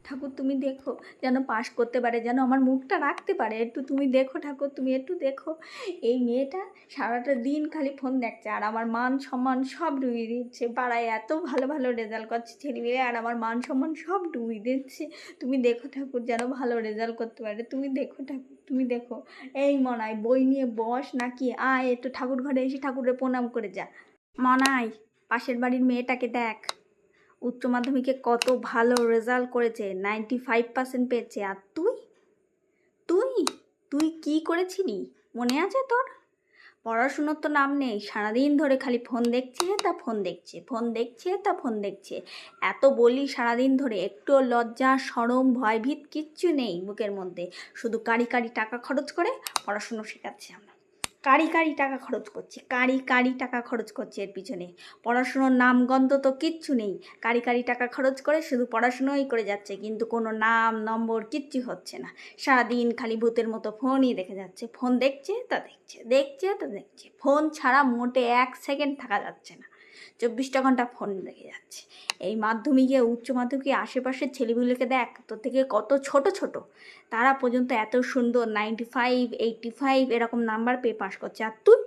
ঠাকুর তুমি দেখো, যেন পাশ করতে পারে, যেন আমার মুখটা রাখতে পারে। একটু তুমি দেখো ঠাকুর, তুমি একটু দেখো। এই মেয়েটা সারাটা দিন খালি ফোন দেখছে, আর আমার মান সম্মান সব ডুবিয়ে দিচ্ছে। পাড়ায় এত ভালো ভালো রেজাল্ট করছে ছেলেমেয়ে, আর আমার মান সম্মান সব ডুবিয়ে দিচ্ছে। তুমি দেখো ঠাকুর, যেন ভালো রেজাল্ট করতে পারে। তুমি দেখো ঠাকুর, তুমি দেখো। এই মনাই, বই নিয়ে বস নাকি, আয় একটু ঠাকুর ঘরে এসে ঠাকুরের প্রণাম করে যা। মনাই, পাশের বাড়ির মেয়েটাকে দেখ, উচ্চ মাধ্যমিকে কত ভালো রেজাল্ট করেছে, 95% পেয়েছে। আর তুই তুই তুই কি করেছিলি মনে আছে তোর? পড়াশুনোর তো নাম নেই, সারাদিন ধরে খালি ফোন দেখছে তা ফোন দেখছে, ফোন দেখছে তা ফোন দেখছে। এত বলি সারাদিন ধরে, একটু লজ্জা শরম ভয়ভীত কিচ্ছু নেই বুকের মধ্যে। শুধু কারি কারি টাকা খরচ করে পড়াশুনো শেখাচ্ছে আমরা। কারি কারি টাকা খরচ করছি, কারি কারি টাকা খরচ করছি এর পিছনে। পড়াশুনোর নামগন্ধ তো কিচ্ছু নেই। কারি কারি টাকা খরচ করে শুধু পড়াশুনোই করে যাচ্ছে, কিন্তু কোনো নাম নম্বর কিচ্ছু হচ্ছে না। সারাদিন খালি ভূতের মতো ফোনই দেখে যাচ্ছে, ফোন দেখছে তা দেখছে, দেখছে তা দেখছে। ফোন ছাড়া মোটে 1 সেকেন্ড থাকা যাচ্ছে না, 24টা ঘন্টা ফোন দেখে যাচ্ছে। এই মাধ্যমিকে উচ্চ মাধ্যমিকে আশেপাশের ছেলেগুলোকে দেখ, তোর থেকে কত ছোট ছোট, তারা পর্যন্ত এত সুন্দর 95, 85 এরকম নাম্বার পেয়ে পাশ করছে। আর তুই